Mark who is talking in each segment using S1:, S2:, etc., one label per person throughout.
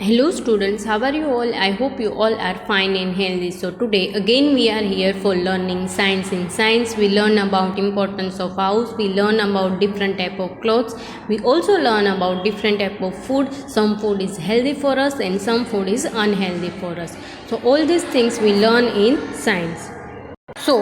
S1: Hello students, how are you all? I hope you all are fine and healthy. So today again we are here for learning science. In science we learn about importance of house, we learn about different type of clothes, we also learn about different type of food. Some food is healthy for us and some food is unhealthy for us. So all these things we learn in science. So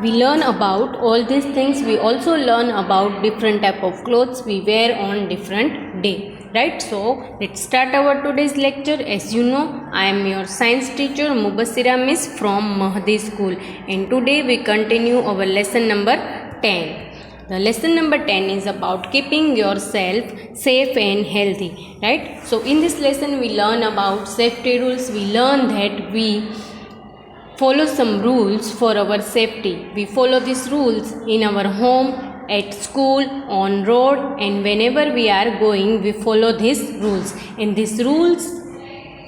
S1: we learn about all these things. We also learn about different type of clothes we wear on different day, right? So let's start our today's lecture. As you know, I am your science teacher Mubassira Miss from Mahdi School, and today we continue our lesson number 10. The lesson number 10 is about keeping yourself safe and healthy, right? So in this lesson we learn about safety rules. We learn that we follow some rules for our safety. We follow these rules in our home, at school, on road, and whenever we are going we follow these rules, and these rules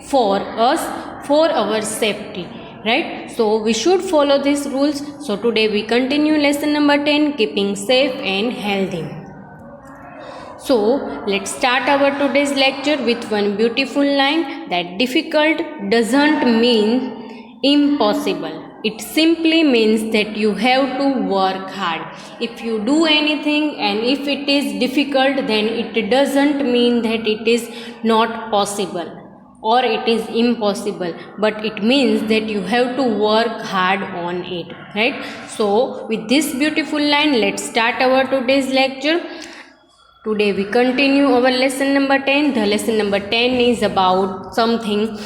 S1: for us, for our safety, right? So we should follow these rules. So today we continue lesson number 10, keeping safe and healthy. So let's start our today's lecture with one beautiful line, that difficult doesn't mean impossible. It simply means that you have to work hard. If you do anything and if it is difficult, then it doesn't mean that it is not possible or it is impossible, but it means that you have to work hard on it, right? So with this beautiful line, let's start our today's lecture. Today we continue our lesson number 10. The lesson number 10 is about something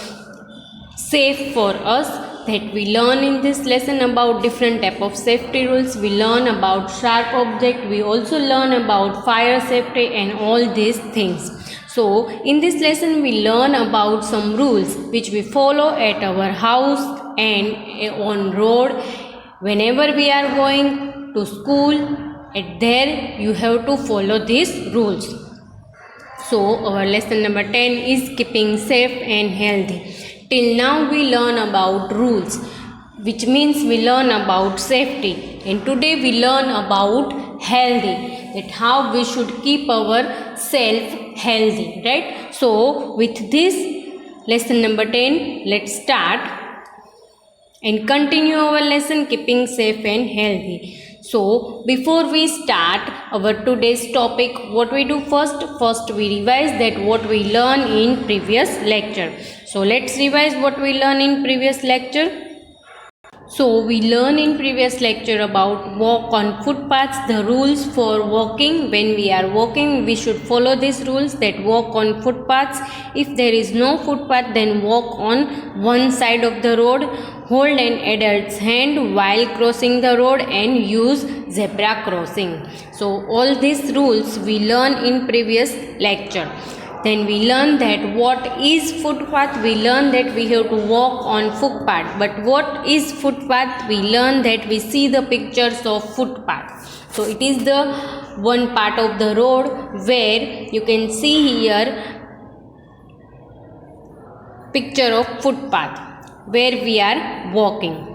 S1: safe for us, that we learn in this lesson about different type of safety rules. We learn about sharp object, we also learn about fire safety and all these things. So in this lesson we learn about some rules which we follow at our house and on road. Whenever we are going to school, at there you have to follow these rules. So our lesson number 10 is keeping safe and healthy. Till now we learn about rules, which means we learn about safety, and today we learn about healthy, that how we should keep our self healthy, right? So with this lesson number 10, let's start and continue our lesson, keeping safe and healthy. So before we start our today's topic, what we do first we revise that what we learn in previous lecture. So let's revise what we learn in previous lecture. So we learn in previous lecture about walk on footpaths, the rules for walking. When we are walking, we should follow these rules, that walk on footpaths. If there is no footpath, then walk on one side of the road. Hold an adult's hand while crossing the road and use zebra crossing. So all these rules we learn in previous lecture. Then we learn that what is footpath. We learn that we have to walk on footpath. But what is footpath? We learn that we see the pictures of footpath. So it is the one part of the road where you can see here picture of footpath where we are walking.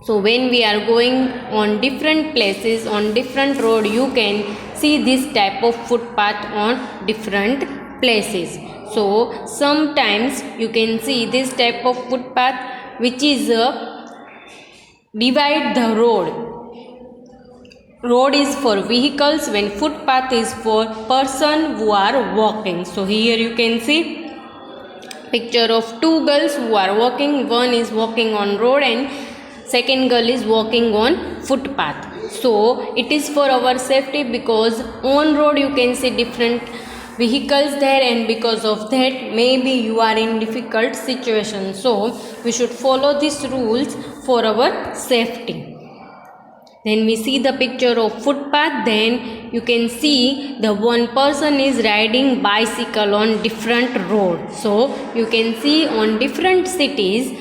S1: So when we are going on different places, on different road, you can see this type of footpath on different places. So sometimes you can see this type of footpath which is divide the road. Road is for vehicles, when footpath is for person who are walking. So here you can see picture of two girls who are walking. One is walking on road and second girl is walking on footpath. So it is for our safety, because on road you can see different vehicles there, and because of that maybe you are in difficult situation. So we should follow these rules for our safety. Then we see the picture of footpath. Then you can see the one person is riding bicycle on different road. So you can see on different cities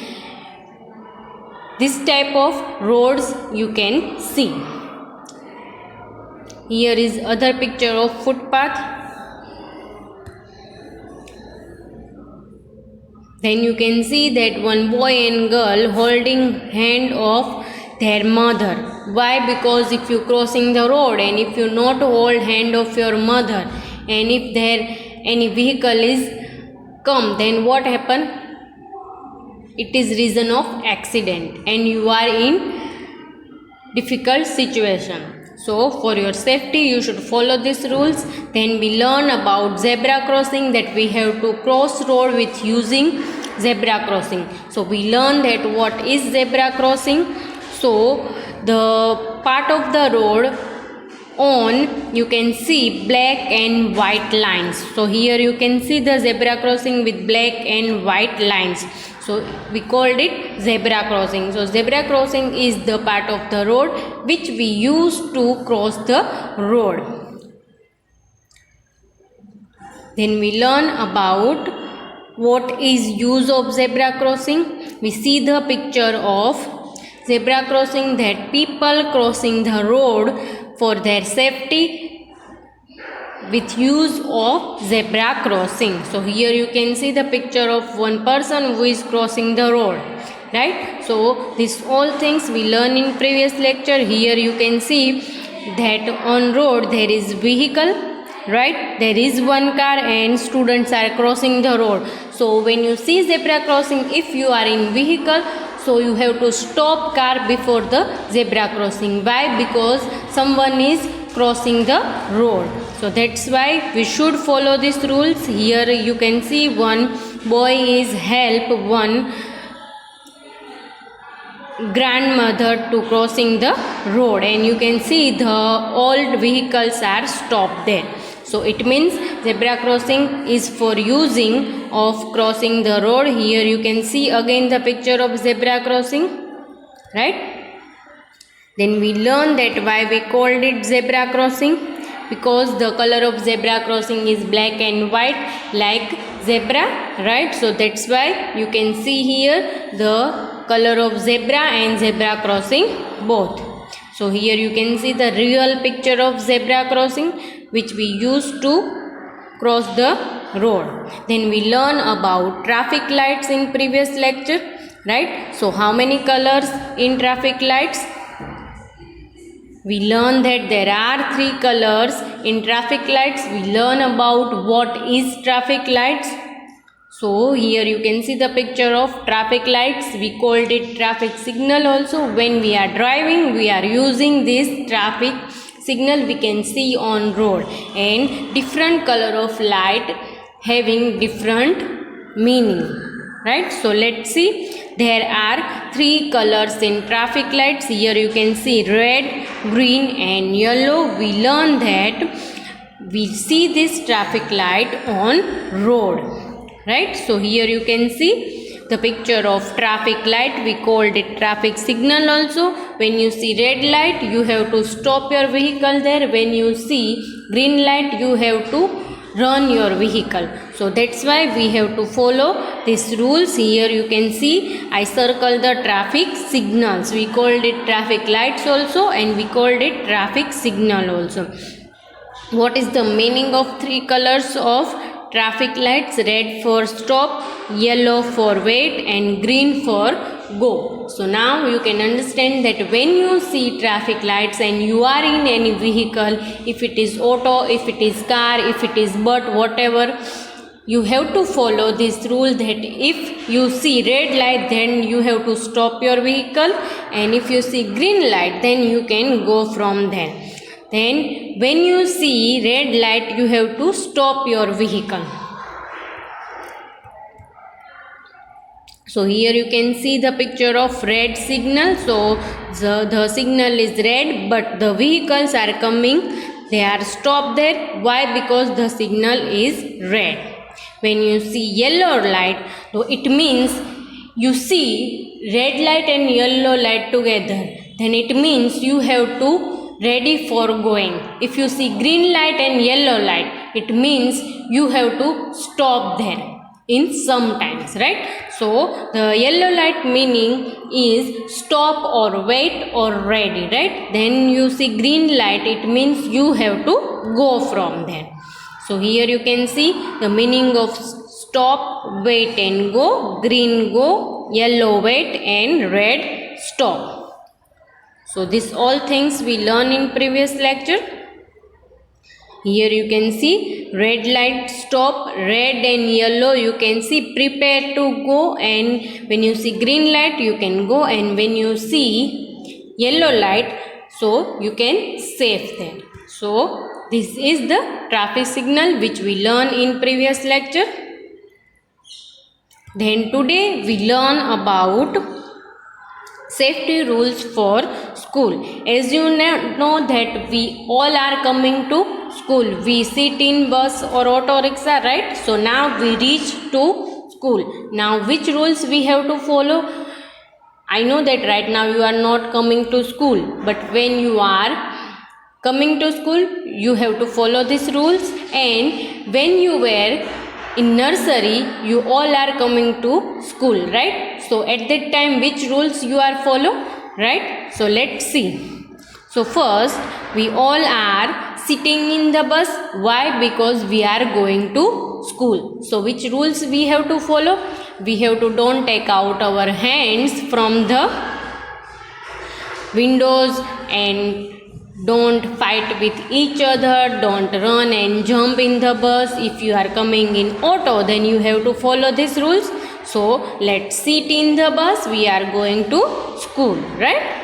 S1: this type of roads you can see. Here is other picture of footpath. Then you can see that one boy and girl holding hand of their mother. Why? Because if you crossing the road and if you not hold hand of your mother, and if there any vehicle is come, then what happen? It is reason of accident and you are in difficult situation. So for your safety you should follow these rules. Then we learn about zebra crossing, that we have to cross road with using zebra crossing. So we learn that what is zebra crossing. So the part of the road on you can see black and white lines. So here you can see the zebra crossing with black and white lines. So we called it zebra crossing. So zebra crossing is the part of the road which we use to cross the road. Then we learn about what is use of zebra crossing. We see the picture of zebra crossing, that people crossing the road for their safety with use of zebra crossing. So here you can see the picture of one person who is crossing the road, right? So these all things we learn in previous lecture. Here you can see that on road there is vehicle, right? There is one car and students are crossing the road. So when you see zebra crossing, if you are in vehicle, so you have to stop car before the zebra crossing. Why? Because someone is crossing the road. So that's why we should follow these rules. Here you can see one boy is help one grandmother to crossing the road, and you can see the all vehicles are stopped there. So it means zebra crossing is for using of crossing the road. Here you can see again the picture of zebra crossing, right? Then we learn that why we called it zebra crossing, because the color of zebra crossing is black and white like zebra, right? So that's why you can see here the color of zebra and zebra crossing both. So here you can see the real picture of zebra crossing which we use to cross the road. Then we learn about traffic lights in previous lecture, right? So how many colors in traffic lights? We learn that there are 3 colors in traffic lights. We learn about what is traffic lights. So here you can see the picture of traffic lights. We called it traffic signal also. When we are driving, we are using this traffic signal we can see on road, and different color of light having different meaning, right? So let's see. There are 3 colors in traffic lights. Here you can see red, green and yellow. We learn that we see this traffic light on road, right? So here you can see the picture of traffic light. We called it traffic signal also. When you see red light, you have to stop your vehicle there. When you see green light, you have to run your vehicle. So that's why we have to follow these rules. Here you can see I circle the traffic signals. We called it traffic lights also, and we called it traffic signal also. What is the meaning of 3 colors of traffic lights? Red for stop, yellow for wait and green for go. So now you can understand that when you see traffic lights and you are in any vehicle, if it is auto, if it is car, if it is bus, whatever, you have to follow this rule that if you see red light, then you have to stop your vehicle, and if you see green light, then you can go from there. Then when you see red light, you have to stop your vehicle. So here you can see the picture of red signal. So the signal is red, but the vehicles are coming, they are stopped there. Why? Because the signal is red. When you see yellow light, so it means you see red light and yellow light together, then it means you have to ready for going. If you see green light and yellow light, it means you have to stop there in some times, right? So the yellow light meaning is stop or wait or ready, right? Then you see green light, it means you have to go from there. So here you can see the meaning of stop, wait and go. Green go, yellow wait and red stop. So these all things we learn in previous lecture. Here you can see red light stop, red and yellow you can see prepare to go, and when you see green light you can go, and when you see yellow light so you can save there. So this is the traffic signal which we learned in previous lecture. Then today we learn about safety rules for school. As you know that we all are coming to school. We sit in bus or auto rickshaw, right? So now we reach to school. Now which rules we have to follow? I know that right now you are not coming to school, but when you are coming to school you have to follow these rules, and when you were in nursery you all are coming to school, right? So at that time which rules you are follow, right? So let's see. So first we all are sitting in the bus. Why? Because we are going to school. So which rules we have to follow? We have to don't take out our hands from the windows, and don't fight with each other, don't run and jump in the bus. If you are coming in auto then you have to follow these rules. So let's sit in the bus, we are going to school, right?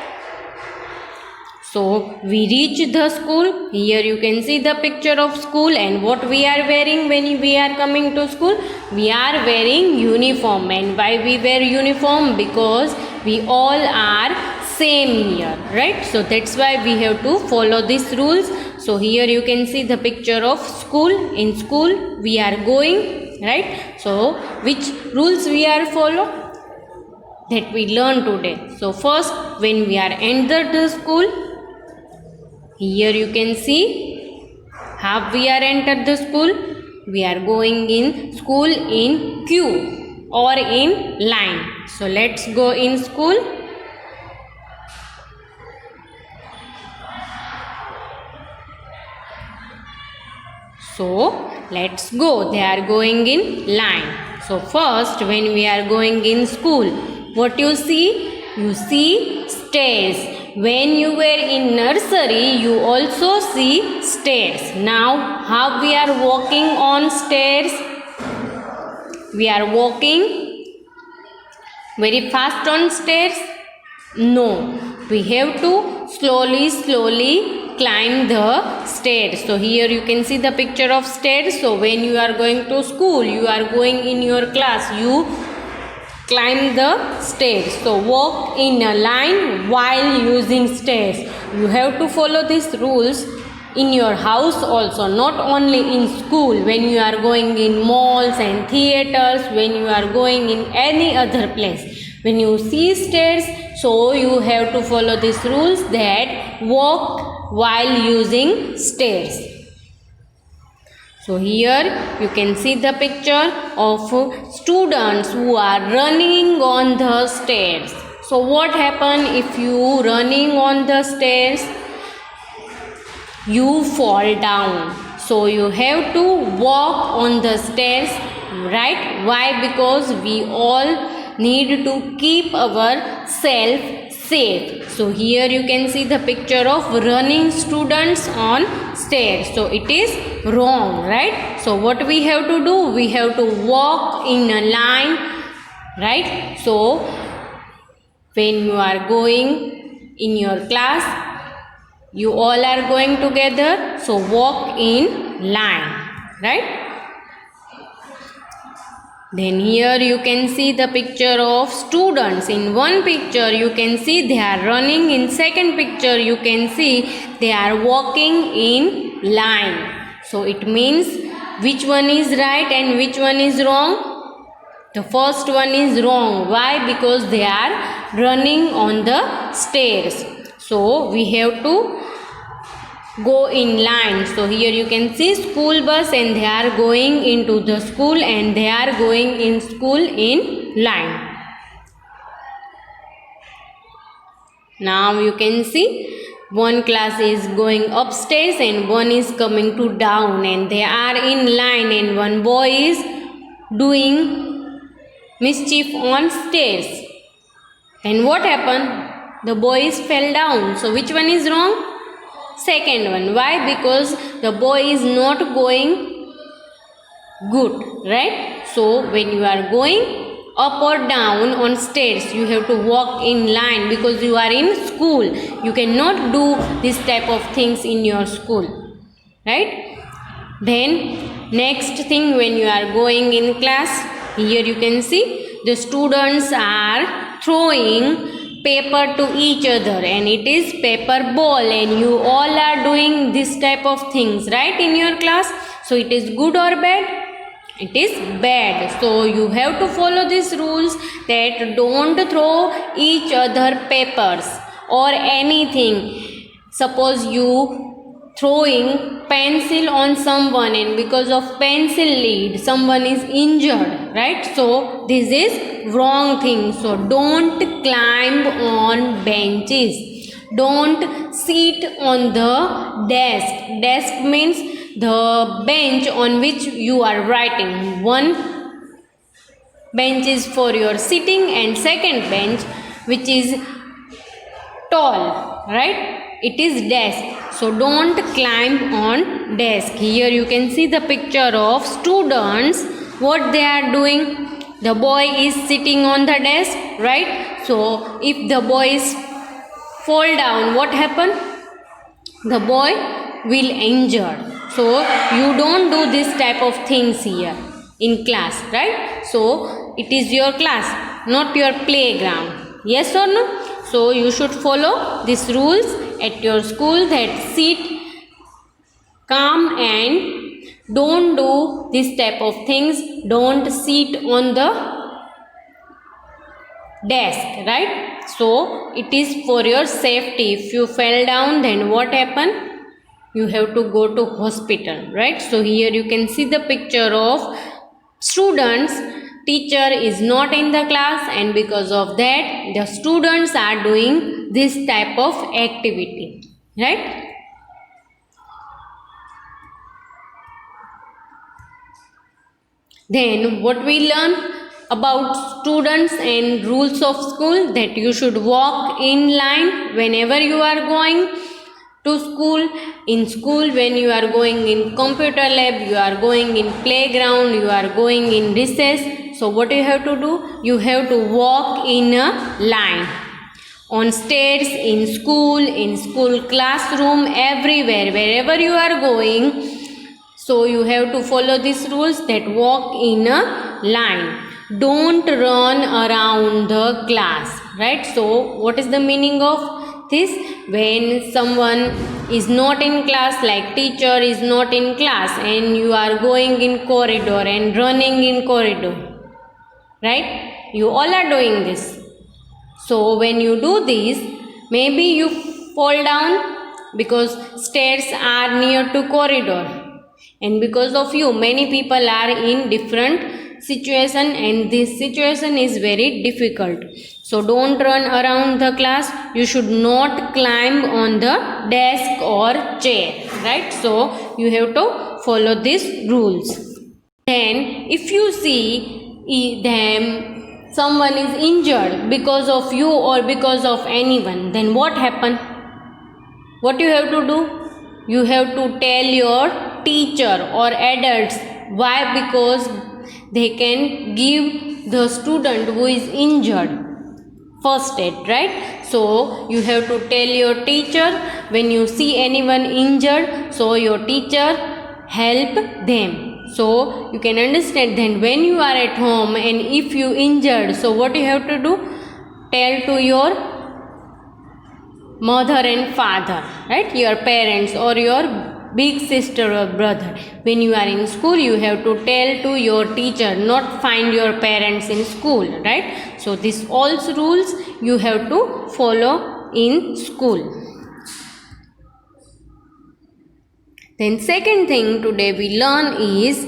S1: So we reach the school. Here you can see the picture of school, and what we are wearing when we are coming to school? We are wearing uniform. And why we wear uniform? Because we all are same here, right? So that's why we have to follow these rules. So here you can see the picture of school. In school we are going, right? So which rules we are follow? That we learn today. So first, when we are entered the school, here you can see how we are entered the school. We are going in school in queue or in line. So let's go in school. So let's go. They are going in line. So first, when we are going in school, what you see? You see stairs. When you were in nursery, you also see stairs. Now, how we are walking on stairs? We are walking very fast on stairs? No. We have to slowly climb the stairs. So here you can see the picture of stairs. So when you are going to school, you are going in your class, you climb the stairs. So walk in a line while using stairs. You have to follow these rules in your house also, not only in school. When you are going in malls and theaters, when you are going in any other place, when you see stairs, so you have to follow these rules, that walk while using stairs. So here you can see the picture of students who are running on the stairs. So what happens if you running on the stairs? You fall down. So you have to walk on the stairs, right? Why? Because we all need to keep ourselves safe. So here you can see the picture of running students on stairs. So it is wrong, right? So what we have to do? We have to walk in a line, right? So when you are going in your class, you all are going together. So walk in line, right? Then here you can see the picture of students. In one picture you can see they are running. In second picture you can see they are walking in line. So it means which one is right and which one is wrong? The first one is wrong. Why? Because they are running on the stairs. So we have to go in line. So here you can see school bus, and they are going into the school, and they are going in school in line. Now you can see one class is going upstairs and one is coming to down, and they are in line, and one boy is doing mischief on stairs. And what happened? The boys fell down. So which one is wrong? second one. Why? Because the boy is not going good, right? So when you are going up or down on stairs, you have to walk in line because you are in school. You cannot do this type of things in your school, right? Then next thing, when you are going in class, here you can see the students are throwing paper to each other, and it is paper ball, and you all are doing this type of things, right, in your class. So it is good or bad? It is bad. So you have to follow these rules that don't throw each other papers or anything. Suppose you throwing pencil on someone, and because of pencil lead someone is injured, right? So this is wrong thing. So don't climb on benches, don't sit on the desk means the bench on which you are writing. One bench is for your sitting and second bench which is tall, right? It is desk. So don't climb on desk. Here you can see the picture of students, what they are doing. The boy is sitting on the desk, right? So if the boy is fall down, what happen? The boy will injure. So you don't do this type of things here in class, right? So it is your class, not your playground. Yes or no? So you should follow these rules at your school, that sit calm and don't do this type of things. Don't sit on the desk, right? So it is for your safety. If you fell down, then what happen? You have to go to hospital, right? So here you can see the picture of students. Teacher is not in the class, and because of that the students are doing this type of activity, right? Then what we learn about students and rules of school, that you should walk in line whenever you are going to school. In school, when you are going in computer lab, you are going in playground, you are going in recess, so what you have to do? You have to walk in a line. On stairs, in school classroom, everywhere, wherever you are going. So you have to follow these rules, that walk in a line. Don't run around the class, right? So what is the meaning of this? When someone is not in class, like teacher is not in class, and you are going in corridor and running in corridor, right? You all are doing this. So when you do this, maybe you fall down because stairs are near to corridor, and because of you many people are in different situation, and this situation is very difficult. So don't run around the class. You should not climb on the desk or chair, right? So you have to follow these rules. Then if you see them, someone is injured because of you or because of anyone, then what happen? What you have to do? You have to tell your teacher or adults. Why? Because they can give the student who is injured first aid, right? So you have to tell your teacher when you see anyone injured, so your teacher help them. So you can understand. Then when you are at home and if you injured, so what you have to do? Tell to your mother and father, right? Your parents or your big sister or brother. When you are in school, you have to tell to your teacher, not find your parents in school, right? So this all rules you have to follow in school. Then second thing today we learn is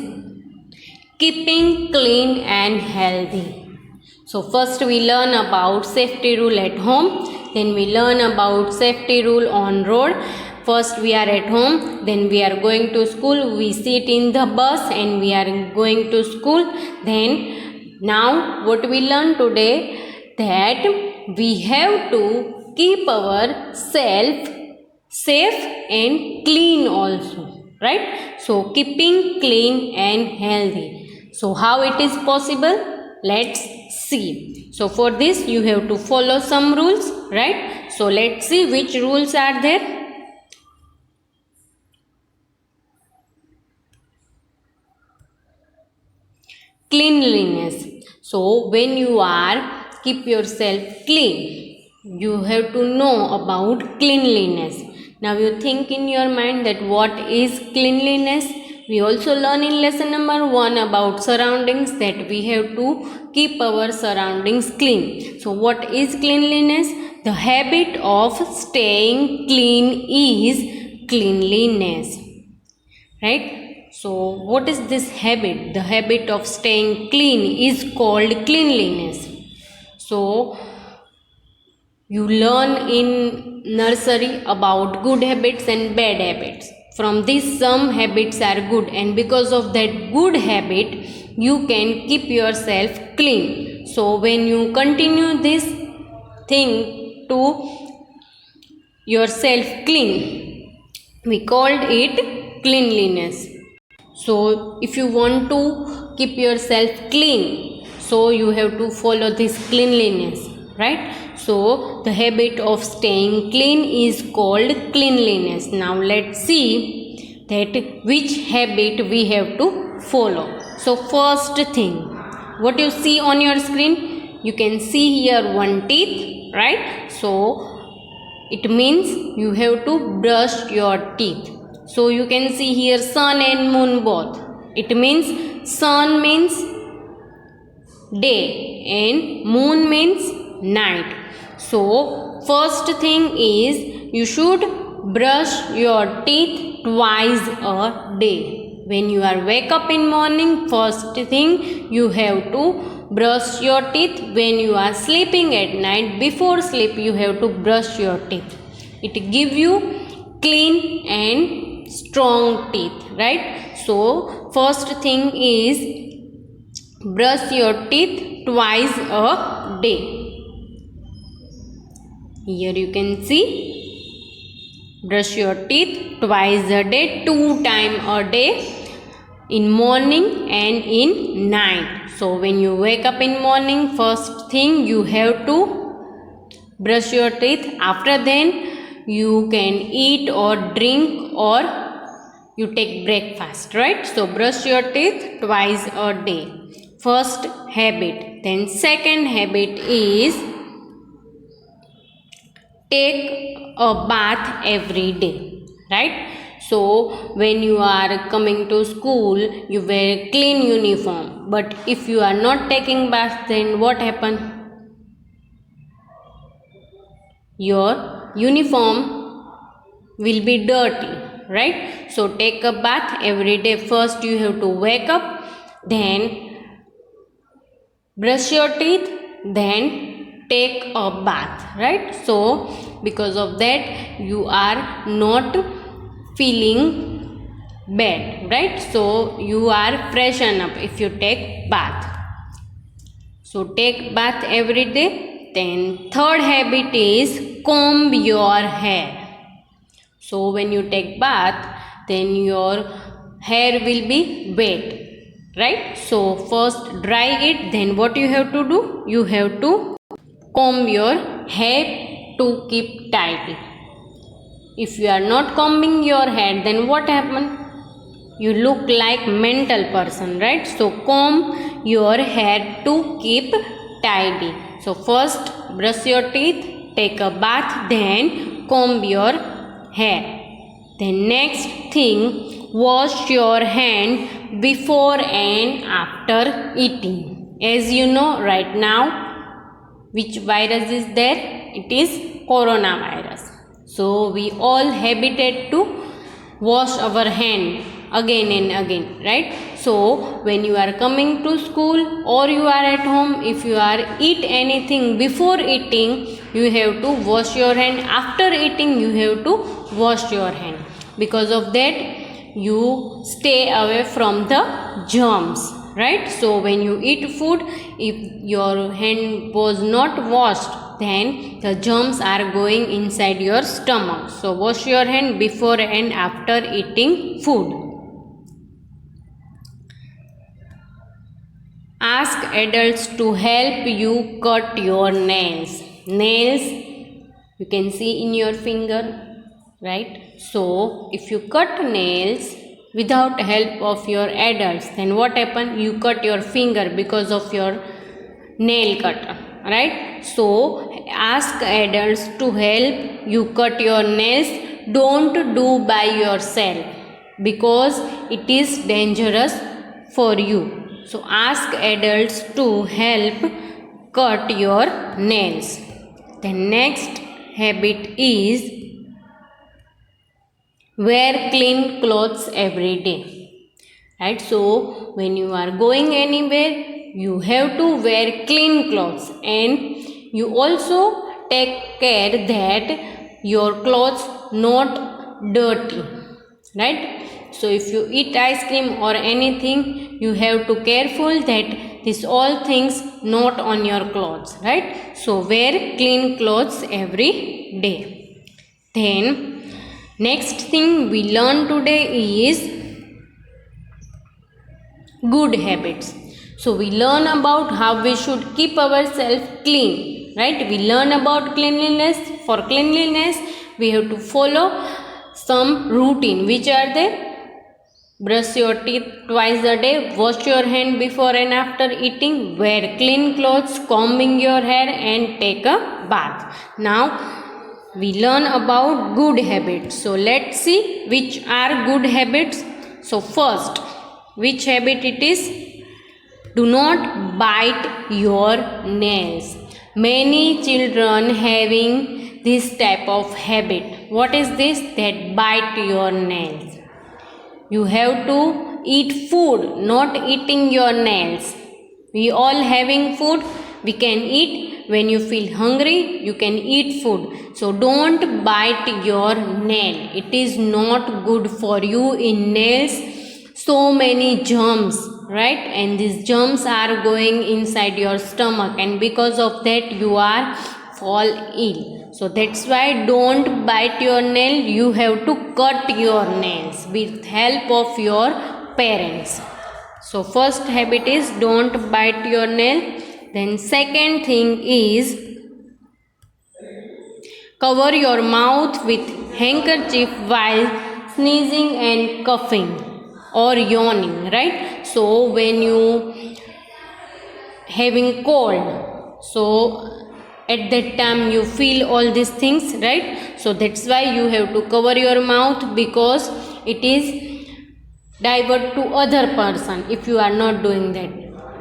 S1: keeping clean and healthy. So first we learn about safety rule at home, then we learn about safety rule on road. First we are at home, then we are going to school, we sit in the bus and we are going to school. Then now what we learn today, that we have to keep our self safe and clean also, right? So keeping clean and healthy. So how it is possible? Let's see. So for this you have to follow some rules, right? So let's see which rules are there. Cleanliness. So when you are keep yourself clean, you have to know about cleanliness. Now you think in your mind that what is cleanliness. We also learn in lesson number 1 about surroundings, that we have to keep our surroundings clean. So what is cleanliness? The habit of staying clean is cleanliness, right? So what is this habit? The habit of staying clean is called cleanliness. So you learn in nursery about good habits and bad habits. From this, some habits are good, and because of that good habit you can keep yourself clean. So when you continue this thing to yourself clean, we called it cleanliness. So if you want to keep yourself clean, so you have to follow this cleanliness, right? So the habit of staying clean is called cleanliness. Now let's see that which habit we have to follow. So first thing, what you see on your screen, you can see here one teeth, right? So it means you have to brush your teeth. So you can see here sun and moon both. It means sun means day and moon means night. So first thing is you should brush your teeth twice a day. When you are wake up in morning, first thing you have to brush your teeth. When you are sleeping at night, before sleep you have to brush your teeth. It give you clean and strong teeth, right? So first thing is brush your teeth twice a day. Here you can see, brush your teeth twice a day, 2 times a day, in morning and in night. So when you wake up in morning, first thing you have to brush your teeth. After then you can eat or drink or you take breakfast, right? So brush your teeth twice a day, first habit. Then second habit is take a bath every day, right? So when you are coming to school, you wear clean uniform, but if you are not taking bath, then what happen? Your uniform will be dirty, right? So take a bath every day. First you have to wake up, then brush your teeth, then take a bath, right? So because of that you are not feeling bad, right? So you are freshen up if you take bath. So take bath every day. Then third habit is comb your hair. So when you take bath, then your hair will be wet, right? So first dry it, then what you have to do? You have to comb your hair to keep tidy. If you are not combing your hair, then what happen? You look like mental person, right? So comb your hair to keep tidy. So first brush your teeth, take a bath, then comb your hair. Then next thing, wash your hand before and after eating. As you know, right now which virus is there? It is coronavirus. So we all habited to wash our hand again and again, right? So when you are coming to school or you are at home, if you are eat anything before eating, you have to wash your hand. After eating you have to wash your hand. Because of that you stay away from the germs, right? So when you eat food, if your hand was not washed, then the germs are going inside your stomach. So wash your hand before and after eating food. Ask adults to help you cut your nails. Nails you can see in your finger, right? So if you cut nails without help of your adults, then what happen? You cut your finger because of your nail cutter, right? So ask adults to help you cut your nails. Don't do by yourself because it is dangerous for you. So ask adults to help cut your nails. The next habit is wear clean clothes every day, right? So when you are going anywhere, you have to wear clean clothes, and you also take care that your clothes not dirty, right? So if you eat ice cream or anything, you have to careful that this all things not on your clothes, right? So wear clean clothes every day. Then next thing we learn today is good habits. So we learn about how we should keep ourselves clean, right? We learn about cleanliness. For cleanliness, we have to follow some routine. Which are they? Brush your teeth twice a day, wash your hand before and after eating, wear clean clothes, combing your hair, and take a bath. Now we learn about good habits. So let's see which are good habits. So first, which habit it is? Do not bite your nails. Many children having this type of habit. What is this? That bite your nails. You have to eat food, not eating your nails. We all having food. We can eat. When you feel hungry, you can eat food. So don't bite your nail. It is not good for you. In nails, so many germs, right? And these germs are going inside your stomach, and because of that you are fall ill. So that's why don't bite your nail. You have to cut your nails with help of your parents. So first habit is don't bite your nail. Then second thing is cover your mouth with handkerchief while sneezing and coughing or yawning, right? So when you having cold, so at that time you feel all these things, right? So that's why you have to cover your mouth, because it is divert to other person if you are not doing that,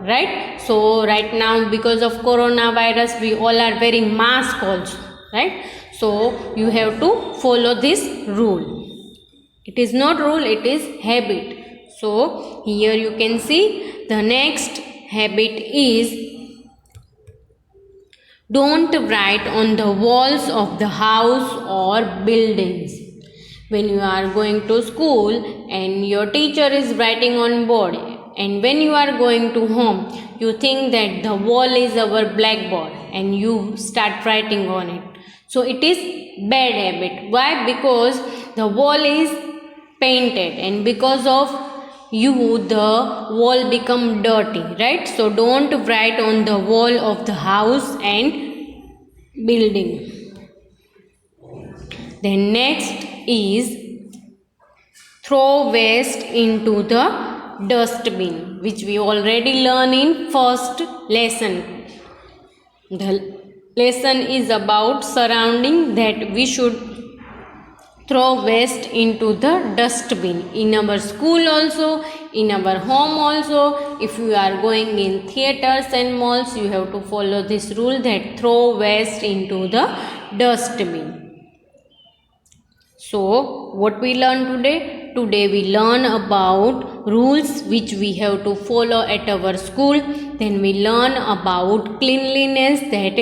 S1: right? So right now because of coronavirus, we all are wearing mask also, right? So you have to follow this rule. It is not rule, it is habit. So here you can see the next habit is don't write on the walls of the house or buildings. When you are going to school and your teacher is writing on board, and when you are going to home, you think that the wall is our blackboard and you start writing on it. So it is bad habit. Why? Because the wall is painted, and because of you the wall become dirty, right? So don't write on the wall of the house and building. Then next is throw waste into the dustbin, which we already learned in first lesson. The lesson is about surrounding, that we should throw waste into the dustbin in our school also, in our home also. If you are going in theaters and malls, you have to follow this rule, that throw waste into the dustbin. So what we learn today? Today we learn about rules which we have to follow at our school. Then we learn about cleanliness, that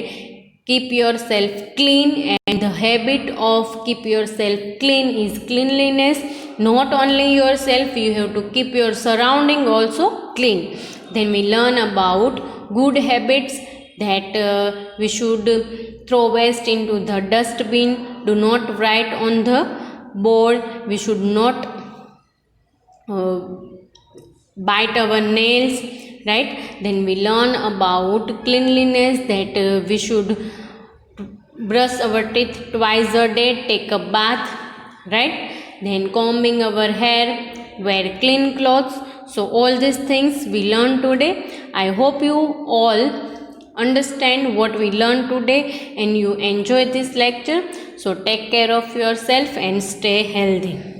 S1: keep yourself clean, and the habit of keep yourself clean is cleanliness. Not only yourself, you have to keep your surrounding also clean. Then we learn about good habits, that we should throw waste into the dustbin, do not write on the board, we should not bite our nails, right? Then we learn about cleanliness, that we should brush our teeth twice a day, take a bath, right? Then combing our hair, wear clean clothes. So all these things we learn today. I hope you all understand what we learned today and you enjoy this lecture. So take care of yourself and stay healthy.